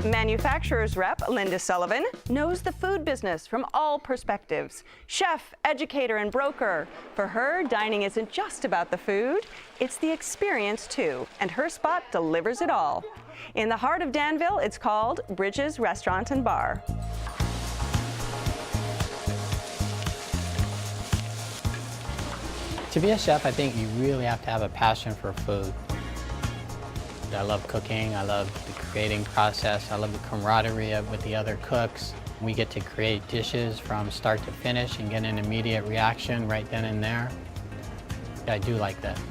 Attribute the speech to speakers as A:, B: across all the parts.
A: Manufacturers rep Linda Sullivan knows the food business from all perspectives. Chef, educator, and broker. For her, dining isn't just about the food, it's the experience too, and her spot delivers it all. In the heart of Danville, it's called Bridges Restaurant and Bar.
B: To be a chef, I think you really have to have a passion for food. I love cooking, I love the creating process, I love the camaraderie with the other cooks. We get to create dishes from start to finish and get an immediate reaction right then and there. I do like that.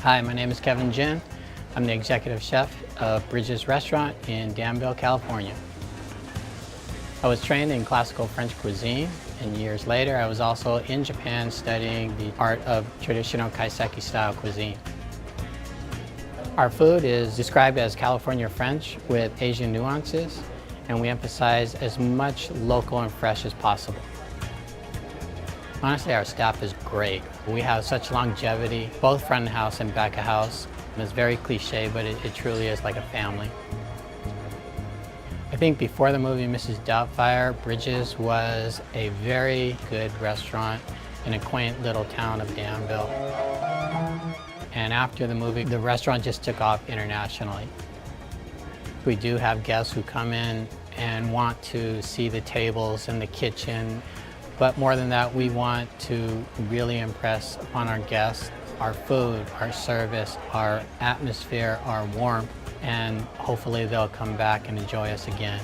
B: Hi, my name is Kevin Jin. I'm the executive chef of Bridges Restaurant in Danville, California. I was trained in classical French cuisine, and years later I was also in Japan studying the art of traditional kaiseki style cuisine. Our food is described as California French with Asian nuances, and we emphasize as much local and fresh as possible. Honestly, our staff is great. We have such longevity, both front of house and back of house. It's very cliche, but it truly is like a family. I think before the movie Mrs. Doubtfire, Bridges was a very good restaurant in a quaint little town of Danville. And after the movie, the restaurant just took off internationally. We do have guests who come in and want to see the tables and the kitchen, but more than that, we want to really impress upon our guests our food, our service, our atmosphere, our warmth, and hopefully they'll come back and enjoy us again.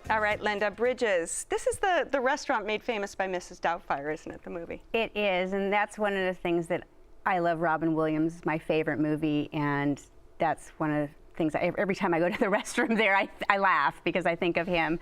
A: All right, Linda, Bridges. This is the restaurant made famous by Mrs. Doubtfire, isn't it, the movie?
C: It is, and that's one of the things that I love. Robin Williams, my favorite movie, and that's one of the things, every time I go to the restroom there, I laugh because I think of him.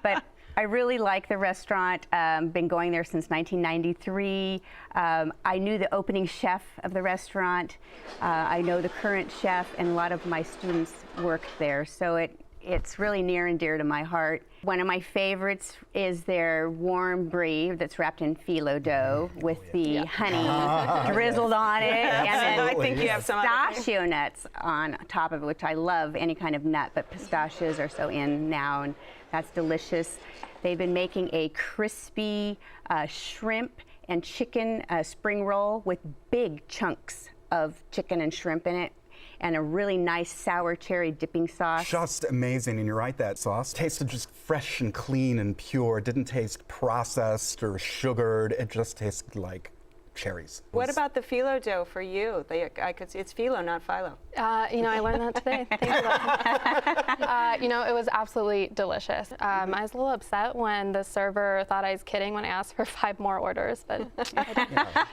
C: But I really like the restaurant. Been going there since 1993. I knew the opening chef of the restaurant. I know the current chef, and a lot of my students work there, so it's really near and dear to my heart. One of my favorites is their warm brie that's wrapped in phyllo dough with the honey drizzled on it, and then
A: I think you have some
C: pistachio nuts on top of it, which I love any kind of nut, but pistachios are so in now, and that's delicious. They've been making a crispy shrimp and chicken spring roll with big chunks of chicken and shrimp in it, and a really nice sour cherry dipping sauce.
D: Just amazing, and you're right, that sauce tasted just fresh and clean and pure. It didn't taste processed or sugared. It just tasted like cherries.
A: What about the phyllo dough for you? I could see it's phyllo, not phyllo.
E: I learned that today. Thank you. It was absolutely delicious. I was a little upset when the server thought I was kidding when I asked for 5 more orders, but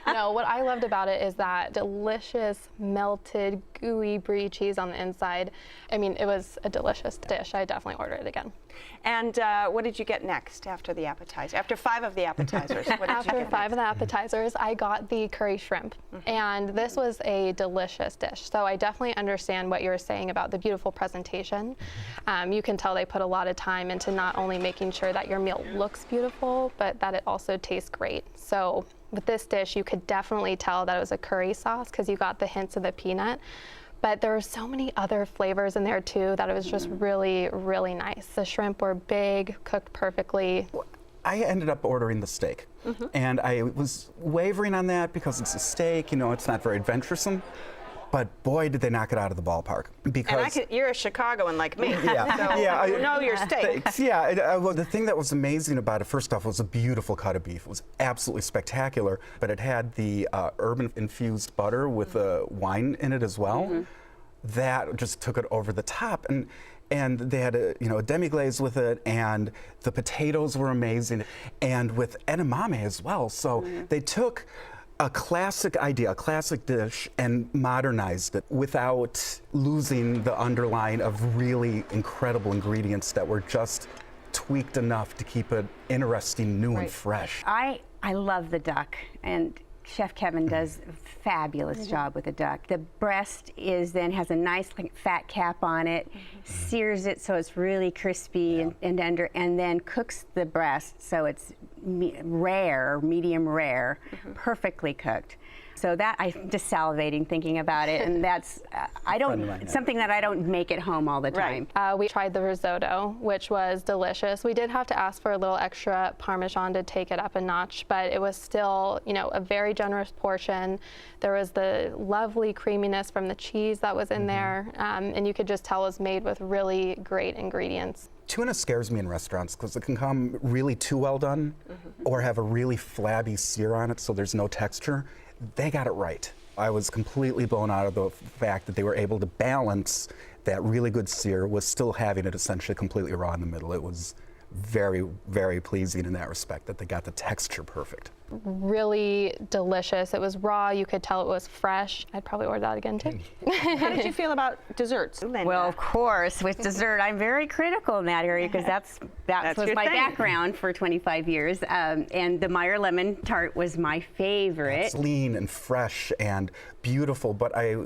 E: no, what I loved about it is that delicious, melted, gooey brie cheese on the inside. I mean, it was a delicious dish. I definitely order it again.
A: And what did you get next after the appetizer? After 5 of the appetizers, what did you
E: After
A: get
E: 5 of the appetizers, I got the curry shrimp, and this was a delicious dish. So I definitely understand what you were saying about the beautiful presentation. You can tell they put a lot of time into not only making sure that your meal looks beautiful, but that it also tastes great. So with this dish, you could definitely tell that it was a curry sauce because you got the hints of the peanut. But there were so many other flavors in there too that it was just really, really nice. The shrimp were big, cooked perfectly.
D: I ended up ordering the steak, and I was wavering on that because it's a steak, it's not very adventuresome. But boy, did they knock it out of the ballpark. Because
A: you're a Chicagoan like me,
D: yeah,
A: so
D: yeah,
A: you know your steak.
D: Well, the thing that was amazing about it, first off, was a beautiful cut of beef. It was absolutely spectacular, but it had the herb-infused butter with wine in it as well. That just took it over the top. And they had a demi-glaze with it, and the potatoes were amazing, and with edamame as well. So they took a classic idea, a classic dish, and modernized it without losing the underlying of really incredible ingredients that were just tweaked enough to keep it interesting, new, and fresh.
C: I love the duck, and Chef Kevin does a fabulous job with the duck. The breast has a nice fat cap on it, sears it so it's really crispy and tender, and then cooks the breast so it's medium rare, perfectly cooked. So that I'm just salivating thinking about it, and that's it's something that I don't make at home all the time.
E: We tried the risotto, which was delicious. We did have to ask for a little extra Parmesan to take it up a notch, but it was still, a very generous portion. There was the lovely creaminess from the cheese that was in there, and you could just tell it was made with really great ingredients.
D: Tuna scares me in restaurants because it can come really too well done or have a really flabby sear on it so there's no texture. They got it right. I was completely blown out of the fact that they were able to balance that really good sear with still having it essentially completely raw in the middle. It was very, very pleasing in that respect that they got the texture perfect.
E: Really delicious. It was raw. You could tell it was fresh. I'd probably order that again too.
A: How did you feel about desserts, Linda?
C: Well, of course, with dessert, I'm very critical in that area because that was
A: your
C: my
A: thing.
C: background for 25 years. And the Meyer lemon tart was my favorite.
D: It's lean and fresh and beautiful, but I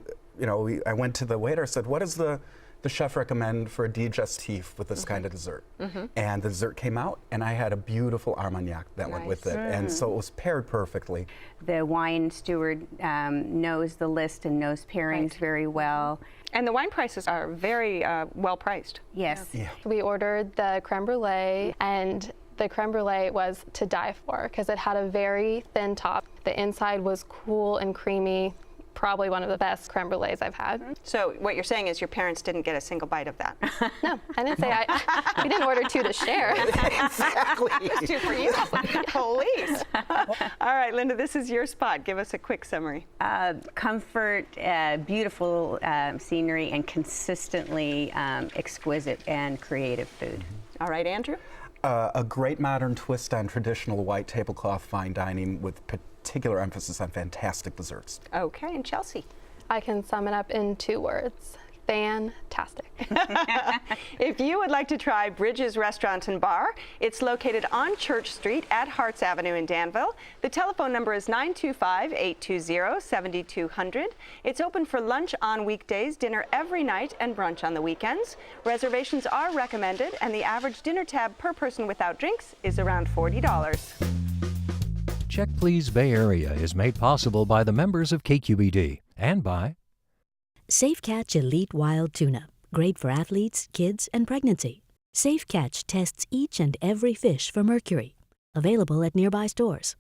D: went to the waiter and said, what does the chef recommend for a digestif with this kind of dessert? And the dessert came out, and I had a beautiful Armagnac that went with it. And so it was paired perfectly.
C: The wine steward knows the list and knows pairings very well.
A: And the wine prices are very well priced.
C: Yes.
D: Yeah.
E: We ordered the creme brulee, and the creme brulee was to die for because it had a very thin top. The inside was cool and creamy. Probably one of the best creme brulees I've had.
A: So what you're saying is your parents didn't get a single bite of that.
E: No, I didn't say we didn't order two to share.
D: Exactly.
A: It's two for you. Police. All right, Linda, this is your spot. Give us a quick summary.
C: Comfort, beautiful scenery, and consistently exquisite and creative food.
A: All right, Andrew?
D: A great modern twist on traditional white tablecloth fine dining with particular emphasis on fantastic desserts.
A: Okay, and Chelsea?
E: I can sum it up in 2 words. Fantastic.
A: If you would like to try Bridges Restaurant and Bar, it's located on Church Street at Harts Avenue in Danville. The telephone number is 925-820-7200. It's open for lunch on weekdays, dinner every night, and brunch on the weekends. Reservations are recommended, and the average dinner tab per person without drinks is around $40.
F: Check Please Bay Area is made possible by the members of KQED and by
G: Safe Catch Elite Wild Tuna, great for athletes, kids, and pregnancy. Safe Catch tests each and every fish for mercury. Available at nearby stores.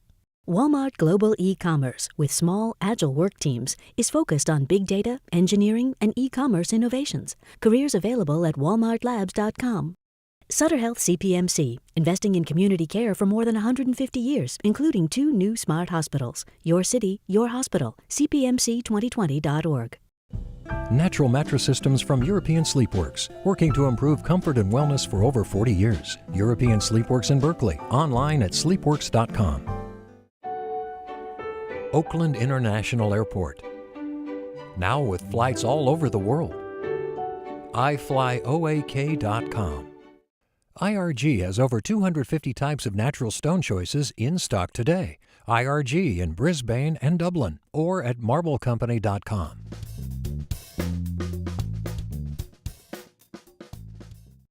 G: Walmart Global E-Commerce, with small, agile work teams, is focused on big data, engineering, and e-commerce innovations. Careers available at walmartlabs.com. Sutter Health CPMC, investing in community care for more than 150 years, including 2 new smart hospitals. Your city, your hospital. CPMC2020.org.
F: Natural Mattress Systems from European Sleepworks, working to improve comfort and wellness for over 40 years. European Sleepworks in Berkeley, online at sleepworks.com. Oakland International Airport, now with flights all over the world. iFlyOAK.com. IRG has over 250 types of natural stone choices in stock today. IRG in Brisbane and Dublin, or at marblecompany.com.